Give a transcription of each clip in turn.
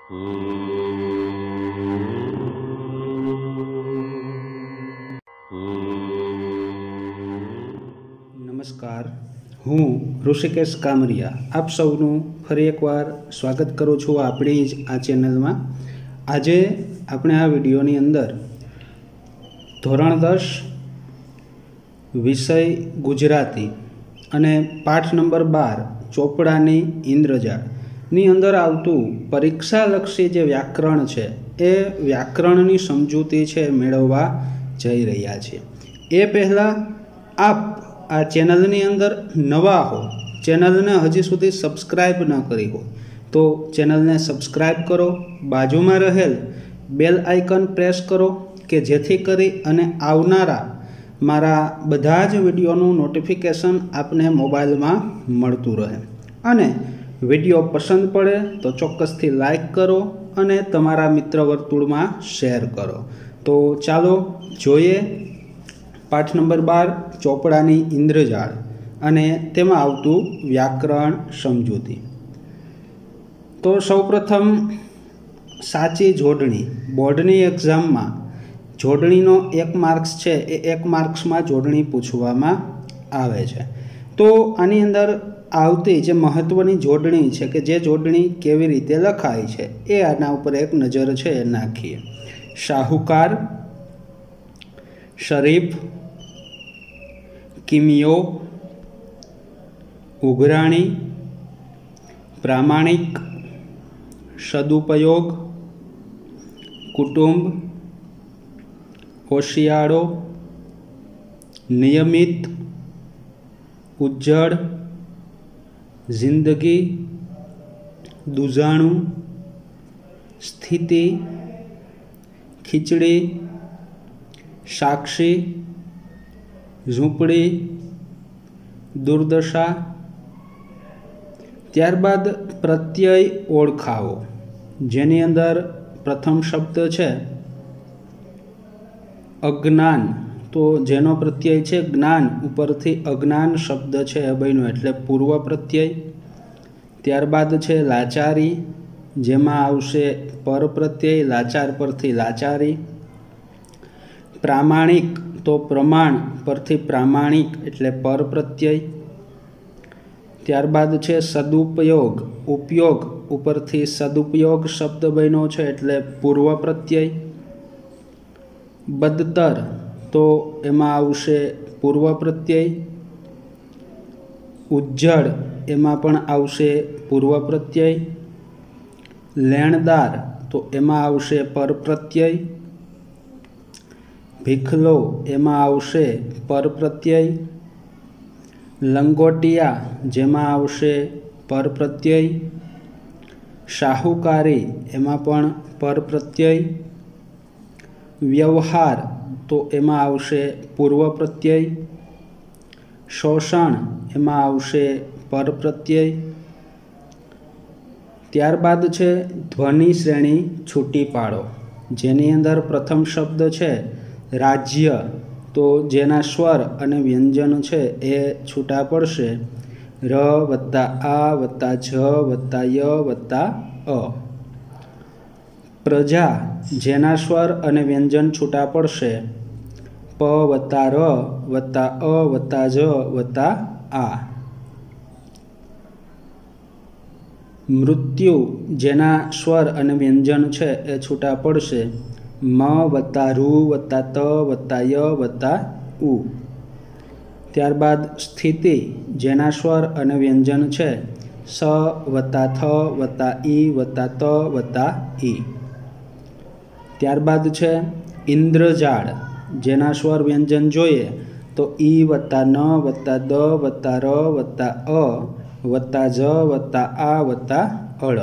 નમસ્કાર, હું ઋષિકેશ કામરિયા આપ સૌનું ફરી એકવાર સ્વાગત કરું છું આપણી જ આ ચેનલમાં। આજે આપણે આ વિડીયોની અંદર ધોરણ 10 વિષય ગુજરાતી અને પાઠ નંબર 12 ચોપડાની ઇન્દ્રજાળની અંદર આવતું પરીક્ષાલક્ષી જે વ્યાકરણ છે એ વ્યાકરણની સમજૂતી છે મેળવવા જઈ રહ્યા છીએ। એ પહેલાં આપ આ ચેનલની અંદર નવા હો, ચેનલને હજી સુધી સબસ્ક્રાઈબ ન કરી હોય તો ચેનલને સબસ્ક્રાઈબ કરો, બાજુમાં રહેલ બેલ આઇકન પ્રેસ કરો કે જેથી કરી અને આવનારા મારા બધા જ વિડીયોનું નોટિફિકેશન આપને મોબાઈલમાં મળતું રહે। અને વિડીયો પસંદ પડે તો ચોક્કસથી લાઈક કરો અને તમારા મિત્ર વર્તુળમાં શેર કરો। તો ચાલો જોઈએ પાઠ નંબર 12 ચોપડાની ઇન્દ્રજાળ અને તેમાં આવતું વ્યાકરણ સમજૂતી। તો સૌપ્રથમ સાચી જોડણી, બોર્ડની એક્ઝામમાં જોડણીનો 1 માર્ક્સ છે એ 1 માર્ક્સમાં જોડણી પૂછવામાં આવે છે। તો આની અંદર આવતી જે મહત્ત્વની જોડણી છે કે જે જોડણી કેવી રીતે લખાય છે એ આના ઉપર એક નજર છે એ નાખીએ। શાહુકાર, શરીફ, કિમિયો, ઉઘરાણી, પ્રામાણિક, સદુપયોગ, કુટુંબ, હોશિયાળો, નિયમિત, ઉજ્જડ, જિંદગી, દુજાણું, સ્થિતિ, ખીચડી, સાક્ષી, ઝૂંપડી, દુર્દશા। ત્યારબાદ પ્રત્યય ઓળખાવો, જેની અંદર પ્રથમ શબ્દ છે અજ્ઞાન। તો જેનો પ્રત્યય છે જ્ઞાન ઉપરથી અજ્ઞાન શબ્દ છે એ બન્યો એટલે પૂર્વ પ્રત્યય। ત્યારબાદ છે લાચારી, જેમાં આવશે પર પ્રત્યય, લાચાર પરથી લાચારી। પ્રામાણિક, તો પ્રમાણ પરથી પ્રામાણિક એટલે પર પ્રત્યય। ત્યારબાદ છે સદુપયોગ, ઉપયોગ ઉપરથી સદુપયોગ શબ્દ બન્યો છે એટલે પૂર્વ પ્રત્યય। બદતર, તો એમાં આવશે પૂર્વ પ્રત્યય। ઉજ્જડ, એમાં પણ આવશે પૂર્વ પ્રત્યય। લેણદાર, તો એમાં આવશે પર પ્રત્યય। ભીખલો, એમાં આવશે પર પ્રત્યય। લંગોટિયા, જેમાં આવશે પર પ્રત્યય। શાહુકારી, એમાં પણ પર પ્રત્યય। વ્યવહાર, તો એમાં આવશે પૂર્વ પ્રત્યય। શોષણ, એમાં આવશે પર પ્રત્યય। ત્યારબાદ છે ધ્વનિ શ્રેણી છૂટી પાડો, જેની અંદર પ્રથમ શબ્દ છે રાજ્ય। તો જેના સ્વર અને વ્યંજન છે એ છૂટા પડશે ર વત્તા આ વત્તા જ વત્તા ય વત્તા અ। પ્રજા, જેના સ્વર અને વ્યંજન છૂટા પડશે પ વત્તા ર વત્તા અ વત્તા જ વત્તા આ। મૃત્યુ, જેના સ્વર અને વ્યંજન છે એ છૂટા પડશે મ વત્તા રૂ વત્તા ત વત્તા ય વત્તા ઉ। ત્યારબાદ સ્થિતિ, જેના સ્વર અને વ્યંજન છે સ વત્તા થ વત્તા ઈ વત્તા ત વત્તા ઈ। ત્યારબાદ છે ઇન્દ્રજાળ, જેના સ્વર વ્યંજન જોઈએ તો ઈ વત્તા ન વત્તા દ વત્તા ર વત્તા અ વત્તા જ વત્તા આ વત્તા અળ।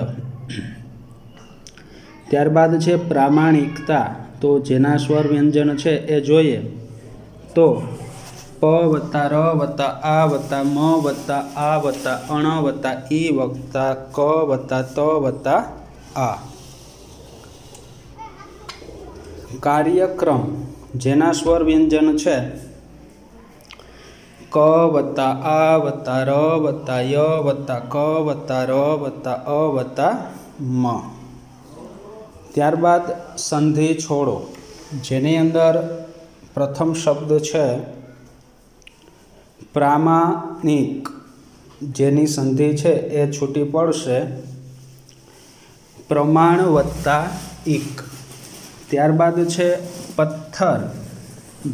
ત્યારબાદ છે પ્રામાણિકતા, તો જેના સ્વર વ્યંજન છે એ જોઈએ તો પ વત્તા ર વત્તા આ વત્તા મ વત્તા આ વત્તા અણ વત્તા ઈ વત્તા ક વત્તા ત વત્તા આ। કાર્યક્રમ, જેના સ્વર વ્યંજન છે ક વત્તા આ વત્તા ર વત્તા ય વત્તા ક વત્તા ર વત્તા અ વત્તા મ। ત્યારબાદ સંધિ છોડો, જેની અંદર પ્રથમ શબ્દ છે પ્રામાણિક, જેની સંધિ છે એ છૂટી પડશે પ્રમાણ વત્તા ઇક. ત્યારબાદ છે પથ્થર,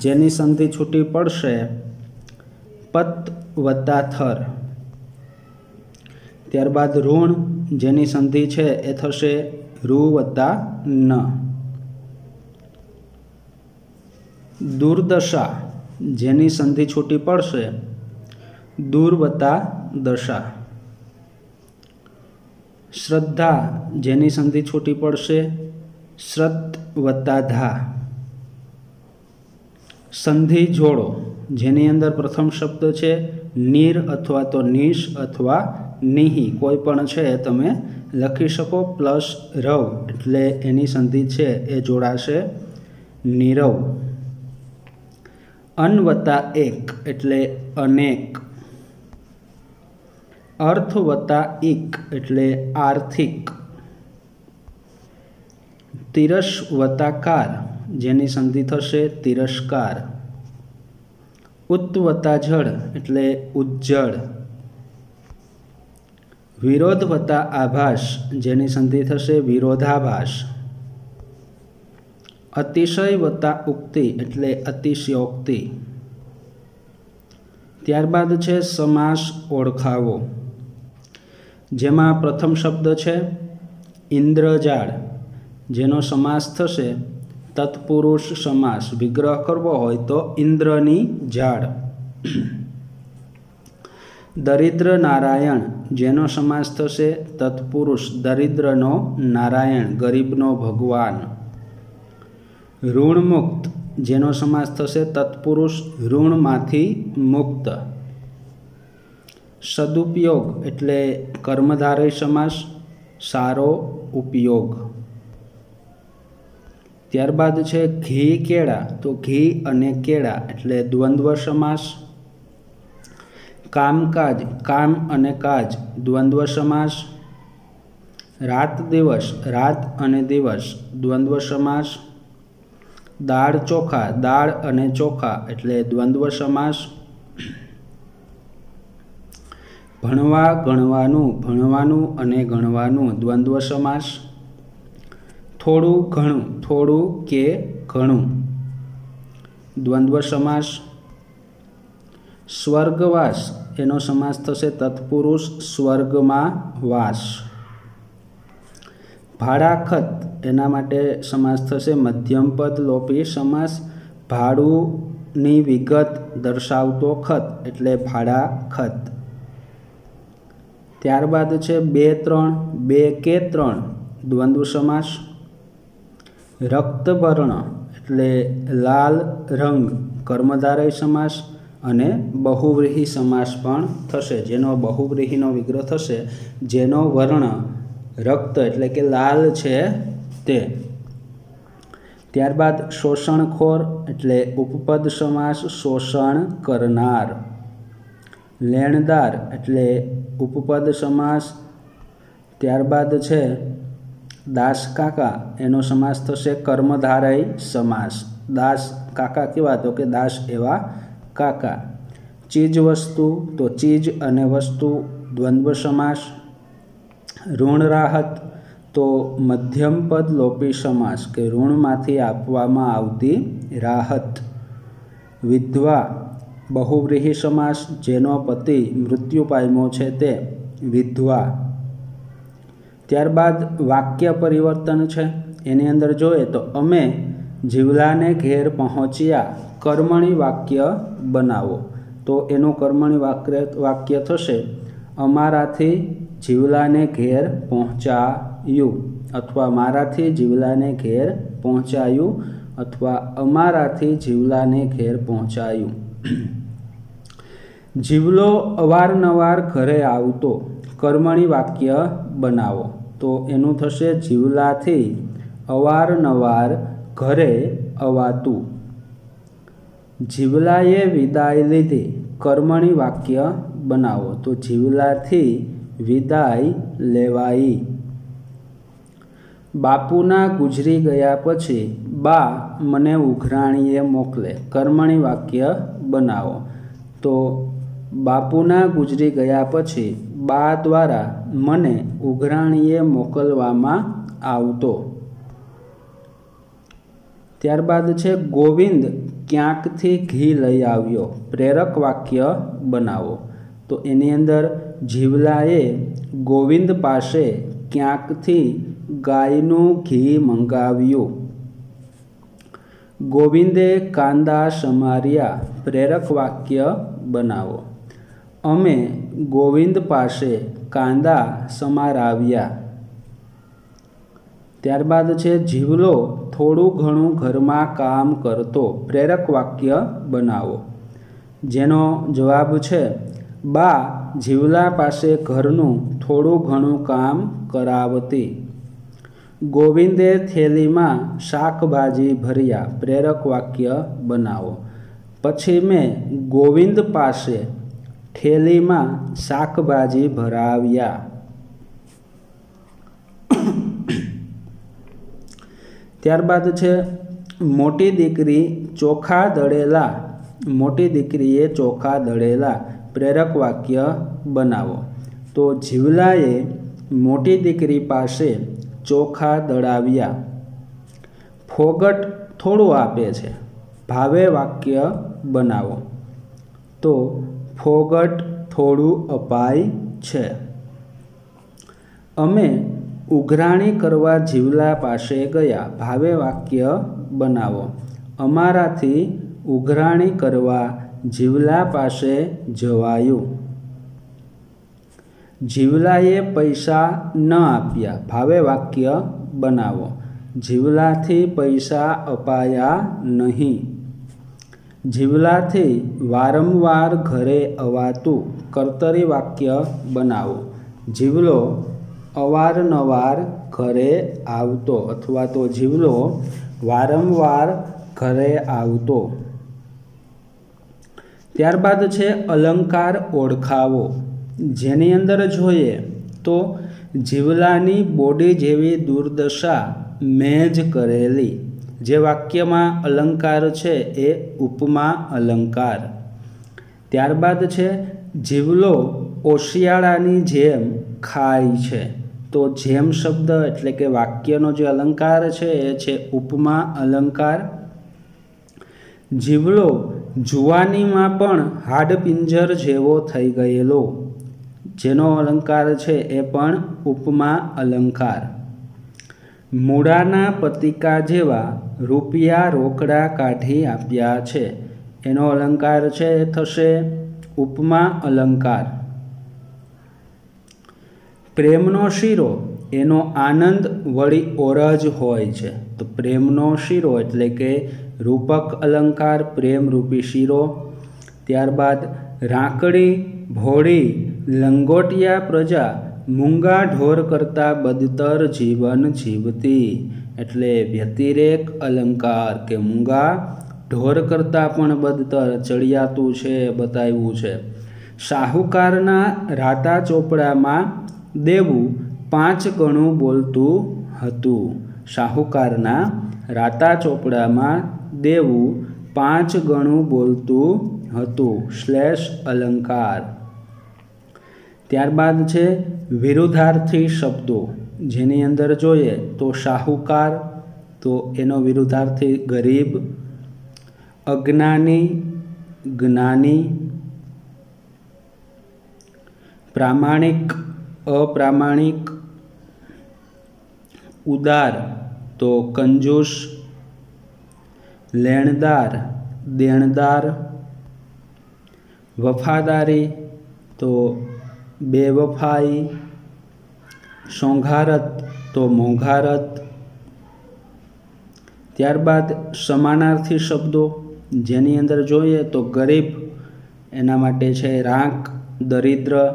જેની સંધિ છૂટી પડશે પત વત્તા થર. ત્યારબાદ ઋણ, જેની સંધિ છે એ થશે રૂ વત્તા ન. દુર્દશા, જેની સંધિ છૂટી પડશે દૂર વત્તા દશા. શ્રદ્ધા, જેની સંધિ છૂટી પડશે શ્રદ્ધ વત્તા ધા. સંધિ જોડો, જેની અંદર પ્રથમ શબ્દ છે નીર અથવા તો નિશ અથવા નિહી, કોઈ પણ છે તમે લખી શકો, પ્લસ રવ એટલે એની સંધિ છે એ જોડાશે નીરવ. અન વત્તા એક એટલે અનેક. અર્થ વત્તા ઇક એટલે આર્થિક. તિરસ વત્તા કાર, જેની સંધિ થશે તિરસ્કાર. ઉત્ત વત્તા જળ એટલે ઉજ્જળ. વિરોધ વત્તા આભાસ, જેની સંધિ થશે વિરોધાભાસ. અતિશય વત્તા ઉક્તિ એટલે અતિશયોક્તિ. ત્યારબાદ છે સમાસ ઓળખાવો, જેમાં પ્રથમ શબ્દ છે ઇન્દ્રજાળ, જેનો સમાસ થશે તત્પુરુષ સમાસ. વિગ્રહ કરવો હોય તો ઇન્દ્રની ઝાડ. દરિદ્ર નારાયણ, જેનો સમાસ થશે તત્પુરુષ દરિદ્રનો નારાયણ, ગરીબનો ભગવાન. ઋણમુક્ત, જેનો સમાસ થશે તત્પુરુષ ઋણમાંથી મુક્ત. સદુપયોગ એટલે કર્મધારય સમાસ, સારો ઉપયોગ. ત્યારબાદ છે ઘી કેળા, તો ઘી અને કેળા એટલે દ્વંદ્વ સમાસ. કામકાજ, કામ અને કાજ દ્વંદ્વ સમાસ. રાત દિવસ, રાત અને દિવસ દ્વંદ્વ સમાસ. દાળ ચોખા, દાળ અને ચોખા એટલે દ્વંદ્વ સમાસ. ભણવા ગણવાનું, ભણવાનું અને ગણવાનું દ્વંદ્વ સમાસ. થોડું ઘણું, થોડું કે ઘણું દ્વંદ્વ સમાસ. સ્વર્ગવાસ, એનો સમાસ થશે તત્પુરુષ સ્વર્ગમાં વાસ. ભાડાખત, એના માટે સમાસ થશે મધ્યમપદ લોપી સમાસ. ભાડુંની વિગત દર્શાવતો ખત એટલે ભાડાખત. ત્યારબાદ છે બે ત્રણ, બે કે ત્રણ દ્વંદ્વ સમાસ. રક્તવર્ણ એટલે લાલ રંગ કર્મધારય સમાસ. અને બહુવ્રીહી સમાસ પણ થશે, જેનો બહુવ્રીહીનો વિગ્રહ થશે જેનો વર્ણ રક્ત એટલે કે લાલ છે તે. ત્યારબાદ શોષણખોર એટલે ઉપપદ સમાસ, શોષણ કરનાર. લેણદાર એટલે ઉપપદ સમાસ. ત્યારબાદ છે દાસ કાકા, એનો સમાસ થશે કર્મધારય સમાસ. દાસ કાકા કેવા, તો કે દાસ એવા કાકા. ચીજ વસ્તુ, તો ચીજ અને વસ્તુ દ્વંદ્વ સમાસ. ઋણ રાહત, તો મધ્યમપદ લોપી સમાસ કે ઋણમાંથી આપવામાં આવતી રાહત. વિધવા બહુવ્રીહી સમાસ, જેનો પતિ મૃત્યુ પામ્યો છે તે વિધવા. ત્યારબાદ વાક્ય પરિવર્તન છે, એની અંદર જોઈએ તો અમે જીવલાને ઘેર પહોંચ્યા, કર્મણી વાક્ય બનાવો. તો એનું કર્મણી વાક્ય થશે અમારાથી જીવલાને ઘેર પહોંચાયું, અથવા મારાથી જીવલાને ઘેર પહોંચાયું, અથવા અમારાથી જીવલાને ઘેર પહોંચાયું. જીવલો અવારનવાર ઘરે આવતો, કર્મણી વાક્ય બનાવો. તો એનું થશે જીવલાથી અવારનવાર ઘરે અવાતું. જીવલાએ વિદાય લીધી, કર્મણી વાક્ય બનાવો. તો જીવલાથી વિદાય લેવાઈ. બાપુના ગુજરી ગયા પછી બા મને ઉઘરાણીએ મોકલે. કર્મણી વાક્ય બનાવો. તો બાપુના ગુજરી ગયા પછી બા દ્વારા મને ઉઘરાણીએ મોકલવામાં આવતો. ત્યારબાદ છે ગોવિંદ ક્યાંકથી ઘી લઈ આવ્યો. પ્રેરક વાક્ય બનાવો. તો એની અંદર જીવલાએ ગોવિંદ પાસે ક્યાંકથી ગાયનું ઘી મંગાવ્યું. ગોવિંદે કાંદા સમાર્યા. પ્રેરક વાક્ય બનાવો. અમે ગોવિંદ પાસે કાંદા સમારાવ્યા. ત્યારબાદ છે જીવલો થોડું ઘણું ઘરમાં કામ કરતો. પ્રેરક વાક્ય બનાવો. જેનો જવાબ છે બા જીવલા પાસે ઘરનું થોડું ઘણું કામ કરાવતી. ગોવિંદે થેલીમાં શાકભાજી ભર્યા. પ્રેરક વાક્ય બનાવો. પછી મેં ગોવિંદ પાસે થેલીમાં શાકભાજી ભરાવ્યા. ત્યારબાદ છે મોટી દીકરી ચોખા દળેલા. મોટી દીકરીએ ચોખા દળેલા. પ્રેરક વાક્ય બનાવો. તો જીવલાએ મોટી દીકરી પાસે ચોખા દળાવ્યા. ફોગટ થોડું આપે છે. ભાવે વાક્ય બનાવો. તો ફોગટ થોડું અપાય છે. અમે ઉઘરાણી કરવા જીવલા પાસે ગયા. ભાવે વાક્ય બનાવો. અમારાથી ઉઘરાણી કરવા જીવલા પાસે જવાયું. જીવલાએ પૈસા ન આપ્યા. ભાવે વાક્ય બનાવો. જીવલાથી પૈસા અપાયા નહીં. જીવલાથી વારંવાર ઘરે અવાતું. કર્તરી વાક્ય બનાવો. જીવલો અવારનવાર ઘરે આવતો અથવા તો જીવલો વારંવાર ઘરે આવતો. ત્યારબાદ છે અલંકાર ઓળખાવો. જેની અંદર જોઈએ તો જીવલાની બોડી જેવી દુર્દશા મેં જ કરેલી. જે વાક્યમાં અલંકાર છે એ ઉપમા અલંકાર. ત્યારબાદ છે જીવલો ઓશિયાળાની જેમ ખાય છે. તો જેમ શબ્દ એટલે કે વાક્યનો જે અલંકાર છે એ છે ઉપમા અલંકાર. જીવલો જુવાનીમાં પણ હાડપિંજર જેવો થઈ ગયેલો. જેનો અલંકાર છે એ પણ ઉપમા અલંકાર. મૂળાના પતિકા જેવા રૂપિયા રોકડા કાઢી આપ્યા છે. એનો અલંકાર છે એ થશે ઉપમા અલંકાર. પ્રેમનો શીરો એનો આનંદ વળી ઓર જ હોય છે. તો પ્રેમનો શીરો એટલે કે રૂપક અલંકાર પ્રેમરૂપી શીરો. ત્યારબાદ રાંકડી ભોળી લંગોટિયા પ્રજા મૂંગા ઢોર કરતાં બદતર જીવન જીવતી. એટલે વ્યતિરેક અલંકાર કે મૂંગા ઢોર કરતાં પણ બદતર ચડિયાતું છે બતાવ્યું છે. શાહુકારના રાતા ચોપડામાં દેવું 5 ગણું બોલતું હતું. શાહુકારના રાતા ચોપડામાં દેવું 5 ગણું બોલતું હતું. શ્લેષ અલંકાર. ત્યારબાદ છે વિરુદ્ધાર્થી શબ્દો. જેની અંદર જોઈએ તો શાહુકાર, તો એનો વિરુદ્ધાર્થી ગરીબ. અજ્ઞાની જ્ઞાની. પ્રામાણિક અપ્રામાણિક. ઉદાર તો કંજૂસ. લેણદાર દેણદાર. વફાદારી તો બેવફાઈ. સોંઘારત તો મોંઘારત. ત્યારબાદ સમાનાર્થી શબ્દો. જેની અંદર જોઈએ તો ગરીબ એના માટે છે રાંક દરિદ્ર.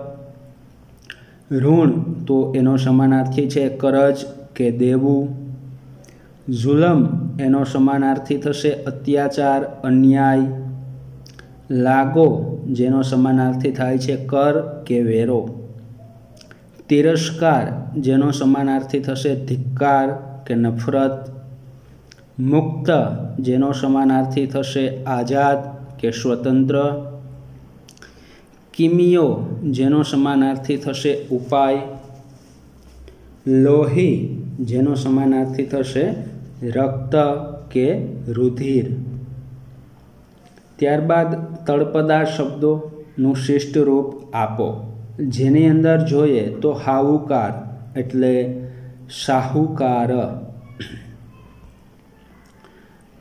ઋણ તો એનો સમાનાર્થી છે કરજ કે દેવું. જુલમ એનો સમાનાર્થી થશે અત્યાચાર અન્યાય. લાગો જેનો સમાનાર્થી થાય છે કર કે વેરો. તિરસ્કાર જેનો સમાનાર્થી થશે ધિક્કાર કે નફરત, મુક્ત જેનો સમાનાર્થી થશે આઝાદ કે સ્વતંત્ર, કિમિયો જેનો સમાનાર્થી થશે ઉપાય, લોહી જેનો સમાનાર્થી થશે રક્ત કે રુધિર. ત્યારબાદ તળપદા શબ્દોનું શિષ્ટ રૂપ આપો. જેની અંદર જોઈએ તો હાહુકાર એટલે શાહુકાર,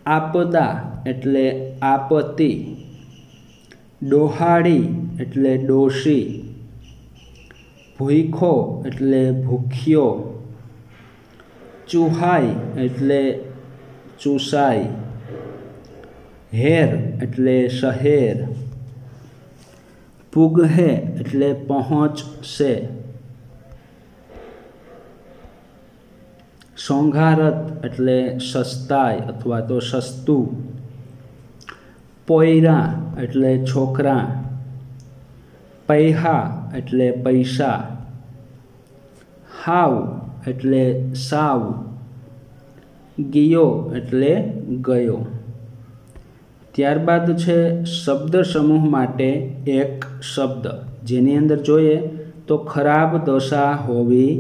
આપદા એટલે આપત્તિ, ડોહાડી એટલે ડોશી, ભૂખો એટલે ભૂખ્યો, ચુહાઈ એટલે ચૂસાઈ, હેર એટલે શહેર, પુગહે એટલે પહોંચશે, સોંઘારત એટલે સસ્તાઈ અથવા તો સસ્તું, પોયરા એટલે છોકરા, પૈહા એટલે પૈસા, હાવ એટલે સાવ, ગિયો એટલે ગયો. ત્યારબાદ છે શબ્દ સમૂહ માટે એક શબ્દ. જેની અંદર જોઈએ તો ખરાબ દશા હોવી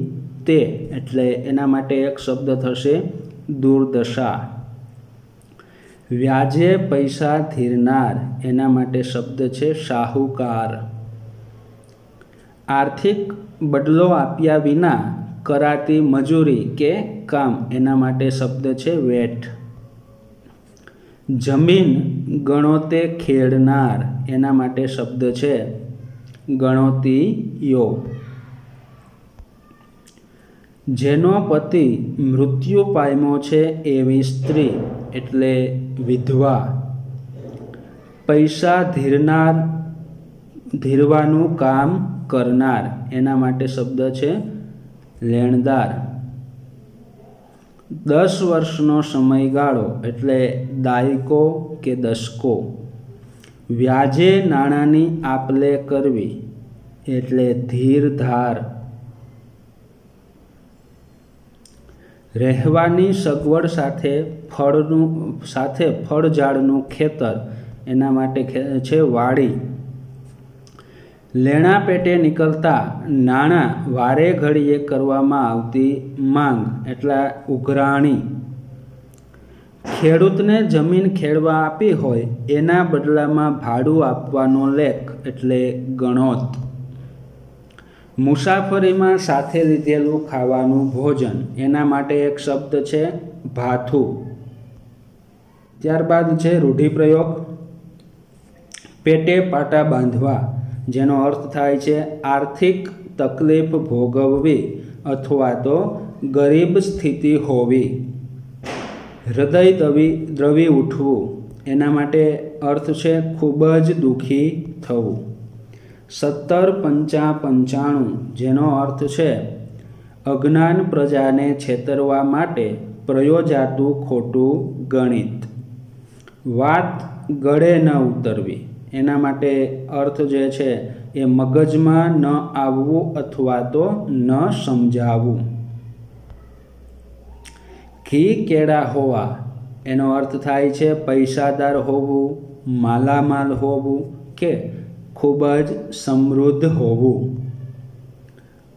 તે એટલે એના માટે એક શબ્દ થશે દુર્દશા. વ્યાજે પૈસા ધીરનાર એના માટે શબ્દ છે શાહુકાર. આર્થિક બદલો આપ્યા વિના કરાતી મજૂરી કે કામ એના માટે શબ્દ છે વેઠ. જમીન ગણોતે ખેડનાર એના માટે શબ્દ છે ગણોતીયો. જેનો પતિ મૃત્યુ પામ્યો છે એવી સ્ત્રી એટલે વિધવા. પૈસા ધીરનાર ધીરવાનું કામ કરનાર એના માટે શબ્દ છે લેણદાર. 10 વર્ષનો સમયગાળો એટલે દાયકો કે દશકો. વ્યાજે નાણાંની આપ-લે કરવી એટલે ધીરધાર. રહેવાની સગવડ સાથે ફળઝાડનું ખેતર એના માટે છે વાડી. લેણા પેટે નીકળતા નાણાં વારે ઘડીએ કરવામાં આવતી માંગ એટલે ઉઘરાણી. ખેડૂતને જમીન ખેડવા આપી હોય એના બદલામાં ભાડું આપવાનો લેખ એટલે ગણોત. મુસાફરીમાં સાથે લીધેલું ખાવાનું ભોજન એના માટે એક શબ્દ છે ભાથું. ત્યારબાદ છે રૂઢિપ્રયોગ. પેટે પાટા બાંધવા જેનો અર્થ થાય છે આર્થિક તકલીફ ભોગવવી અથવા તો ગરીબ સ્થિતિ હોવી. હૃદય દ્રવી ઉઠવું એના માટે અર્થ છે ખૂબ જ દુઃખી થવું. 1755 જેનો અર્થ છે અજ્ઞાન પ્રજાને છેતરવા માટે પ્રયોજાતું ખોટું ગણિત. વાત ગળે ન ઉતરવી એના માટે અર્થ જે છે એ મગજમાં ન આવવું અથવા તો ન સમજાવવું. ઘી કેળા હોવા એનો અર્થ થાય છે પૈસાદાર હોવું, માલામાલ હોવું કે ખૂબ જ સમૃદ્ધ હોવું.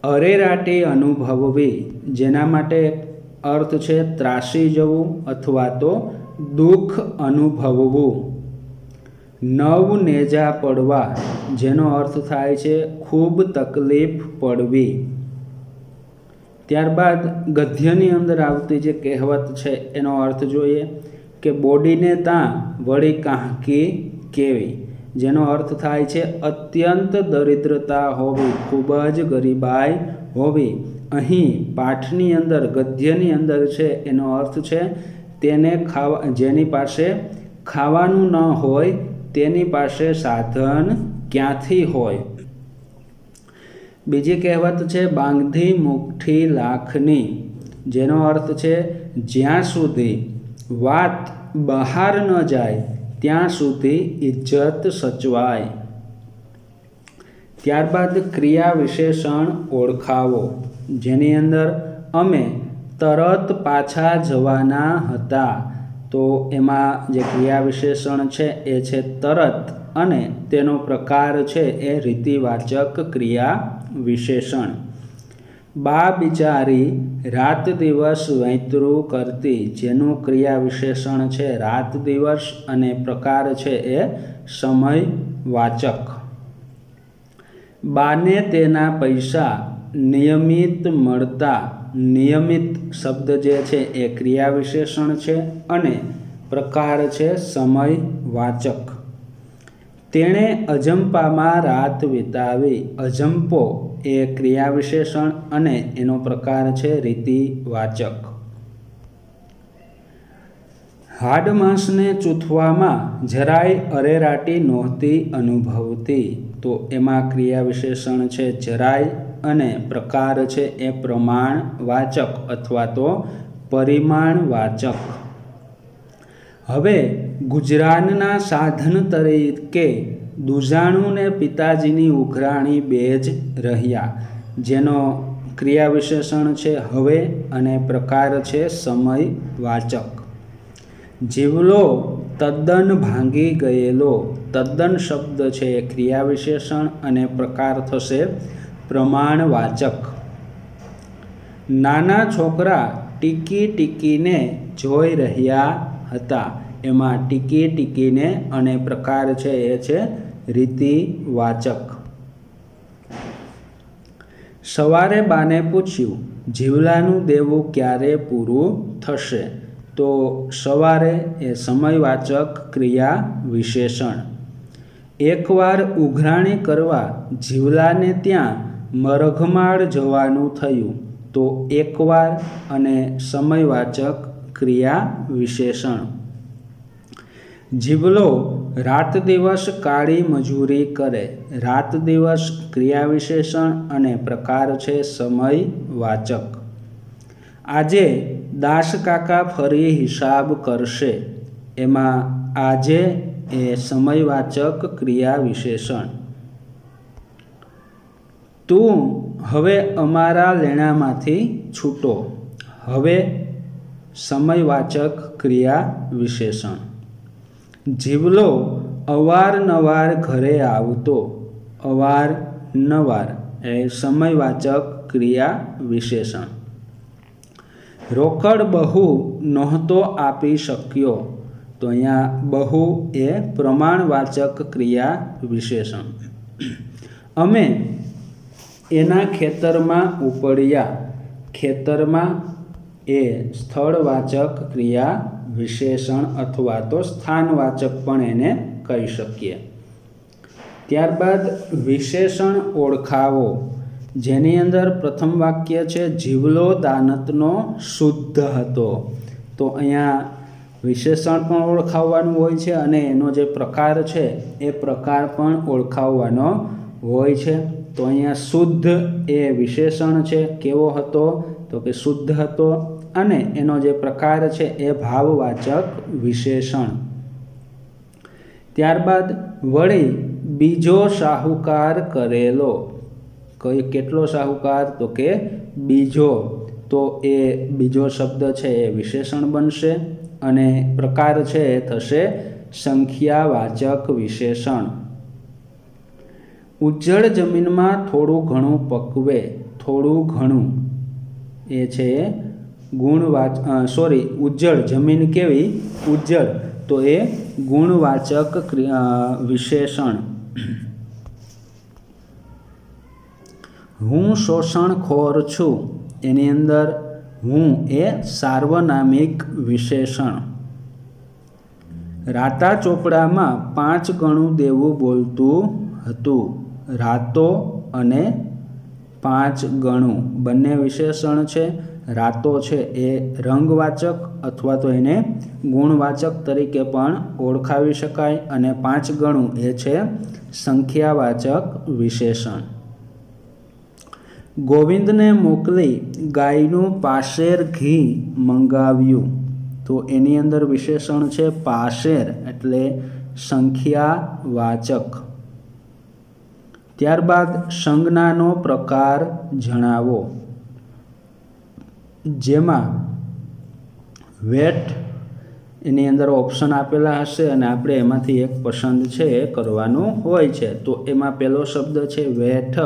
અરેરાટી અનુભવવી જેના માટે અર્થ છે ત્રાસી જવું અથવા તો દુઃખ અનુભવવું. નવ નેજા પડવા જેનો અર્થ થાય છે ખૂબ તકલીફ પડવી. ત્યારબાદ ગદ્યની અંદર આવતી જે કહેવત છે એનો અર્થ જોઈએ કે બોડીને ત્યાં વળી કાંહકી કેવી જેનો અર્થ થાય છે અત્યંત દરિદ્રતા હોવી, ખૂબ જ ગરીબાઈ હોવી. અહીં પાઠની અંદર ગદ્યની અંદર છે એનો અર્થ છે તેને જેની પાસે ખાવાનું ન હોય તેની પાસે સાધન ક્યાંથી હોય. બીજી કહેવત છે બાંધી મુઠ્ઠી લાખની જેનો અર્થ છે જ્યાં સુધી વાત બહાર ન જાય ત્યાં સુધી ઇજ્જત સચવાય. ત્યારબાદ ક્રિયા વિશેષણ ઓળખાવો જેની અંદર અમે તરત પાછા જવાના હતા. તો એમાં જે ક્રિયા વિશેષણ છે એ છે તરત અને તેનો પ્રકાર છે એ રીતિવાચક ક્રિયા વિશેષણ. બા બિચારી રાત દિવસ વૈતરું કરતી, જેનું ક્રિયા વિશેષણ છે રાત દિવસ અને પ્રકાર છે એ સમયવાચક. બાને તેના પૈસા નિયમિત મળતા, નિયમિત શબ્દ જે છે એ ક્રિયા વિશેષણ છે અને પ્રકાર છે સમયવાચક. તેણે અજંપામાં રાત વિતાવી, અજંપો એ ક્રિયા વિશેષણ અને એનો પ્રકાર છે રીતિવાચક. હાડમાંસને ચૂથવામાં જરાય અરેરાટી નહોતી અનુભવતી. તો એમાં ક્રિયા વિશેષણ છે જરાય અને પ્રકાર છે એ પ્રમાણવાચક અથવા તો પરિમાણવાચક. હવે ગુજરાનના સાધન તરીકે દુજાણું ને પિતાજીની ઉઘરાણી બે જ રહ્યા, જેનો ક્રિયા વિશેષણ છે હવે અને પ્રકાર છે સમયવાચક. જીવલો તદ્દન ભાંગી ગયેલો, તદ્દન શબ્દ છે એ ક્રિયા વિશેષણ અને પ્રકાર થશે પ્રમાણવાચક. નાના છોકરા ટીકી ટીકીને જોઈ રહ્યા હતા, એમાં ટીકી ટીકીને અને પ્રકાર છે એ છે રીતિવાચક. સવારે બાને પૂછ્યું, જીવલાનું દેવું ક્યારે પૂરું થશે? તો સવારે એ સમયવાચક ક્રિયા વિશેષણ. એકવાર ઉઘરાણી કરવા જીવલાને ત્યાં મરઘમાળ જવાનું થયું. તો એકવાર અને સમયવાચક ક્રિયા વિશેષણ. જીવલો રાત દિવસ કાળી મજૂરી કરે, રાત દિવસ ક્રિયા વિશેષણ અને પ્રકાર છે સમયવાચક. આજે દાસ કાકા ફરી હિસાબ કરશે, એમાં આજે એ સમયવાચક ક્રિયા વિશેષણ. તું હવે અમારા લેણામાંથી છૂટો, હવે સમયવાચક ક્રિયા વિશેષણ. જીવલો અવારનવાર ઘરે આવતો, અવારનવાર એ સમયવાચક ક્રિયા વિશેષણ. રોકડ બહુ નહોતો આપી શક્યો, તો અહીંયા બહુ એ પ્રમાણવાચક ક્રિયા વિશેષણ. અમે એના ખેતરમાં ઉપડ્યા, ખેતરમાં એ સ્થળવાચક ક્રિયા વિશેષણ અથવા તો સ્થાનવાચક પણ એને કહી શકીએ. ત્યારબાદ વિશેષણ ઓળખાવો, જેની અંદર પ્રથમ વાક્ય છે જીવલો દાનતનો શુદ્ધ હતો. તો અહીંયા વિશેષણ પણ ઓળખાવવાનું હોય છે અને એનો જે પ્રકાર છે એ પ્રકાર પણ ઓળખાવવાનો હોય છે. તો અહીંયા શુદ્ધ એ વિશેષણ છે, કેવો હતો? તો કે શુદ્ધ હતો અને એનો જે પ્રકાર છે એ ભાવવાચક વિશેષણ. ત્યારબાદ વળી બીજો શાહુકાર કરેલો, કેટલો શાહુકાર? તો કે બીજો. તો એ બીજો શબ્દ છે એ વિશેષણ બનશે અને પ્રકાર છે એ થશે સંખ્યાવાચક વિશેષણ. ઉજ્જડ જમીનમાં થોડું ઘણું પકવે, થોડું ઘણું એ છે ઉજ્જડ જમીન કેવી? ઉજ્જડ. તો એ ગુણવાચક વિશેષણ. હું શોષણખોર છું, એની અંદર હું એ સાર્વનામિક વિશેષણ. રાતા ચોપડામાં 5 ગણું દેવું બોલતું હતું, રાતો અને 5 ગણું બંને વિશેષણ છે. રાતો છે એ રંગવાચક અથવા તો એને ગુણવાચક તરીકે પણ ઓળખાવી શકાય અને 5 ગણું એ છે સંખ્યાવાચક વિશેષણ. ગોવિંદને મોકલી ગાયનું પાશેર ઘી મંગાવ્યું. તો એની અંદર વિશેષણ છે પાશેર એટલે સંખ્યાવાચક. ત્યારબાદ સંજ્ઞાનો પ્રકાર જણાવો. જેમાં વેટ એની અંદર ઓપ્શન આપેલા હશે અને આપણે એમાંથી એક પસંદ છે એ કરવાનું હોય છે। તો એમાં પહેલો શબ્દ છે વેઠ,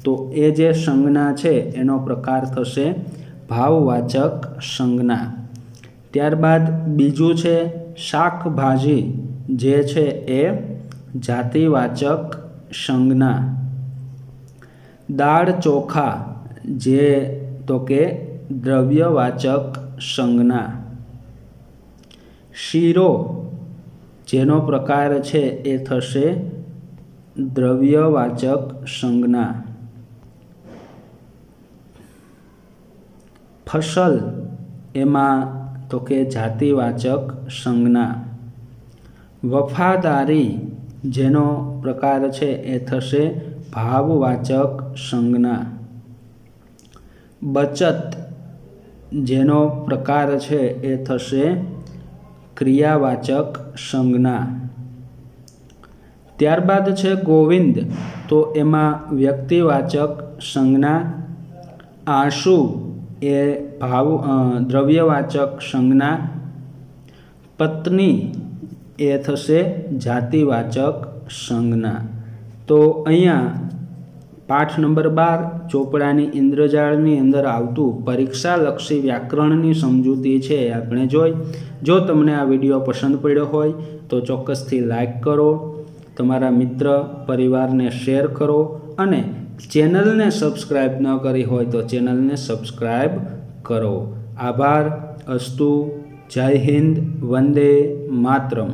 તો એ જે સંજ્ઞા છે એનો પ્રકાર થશે ભાવવાચક સંજ્ઞા। ત્યારબાદ બીજું છે શાકભાજી, જે છે એ જાતિવાચક સંજ્ઞા। દાળ ચોખા, જે તો કે દ્રવ્યવાચક સંજ્ઞા। શીરો, જેનો પ્રકાર છે એ થશે દ્રવ્યવાચક સંજ્ઞા। ફસલ, એમાં તો કે જાતિવાચક સંજ્ઞા। વફાદારી, જેનો પ્રકાર છે એ થશે ભાવવાચક સંજ્ઞા। બચત, જેનો પ્રકાર છે એ થશે ક્રિયાવાચક સંજ્ઞા। ત્યારબાદ છે ગોવિંદ, તો એમાં વ્યક્તિવાચક સંજ્ઞા। આંસુ એ દ્રવ્યવાચક સંજ્ઞા। પત્ની એ થશે જાતિવાચક સંજ્ઞા। તો અહીંયા પાઠ નંબર 12 ચોપડાની ઇન્દ્રજાળની અંદર આવતું પરીક્ષાલક્ષી વ્યાકરણની સમજૂતી છે એ આપણે જોઈ। જો તમને આ વિડીયો પસંદ પડ્યો હોય તો ચોક્કસથી લાઈક કરો, તમારા મિત્ર પરિવારને શેર કરો અને ચેનલને સબસ્ક્રાઈબ ન કરી હોય તો ચેનલને સબસ્ક્રાઈબ કરો। આભાર। અસ્તુ। જય હિન્દ। વંદે માતરમ।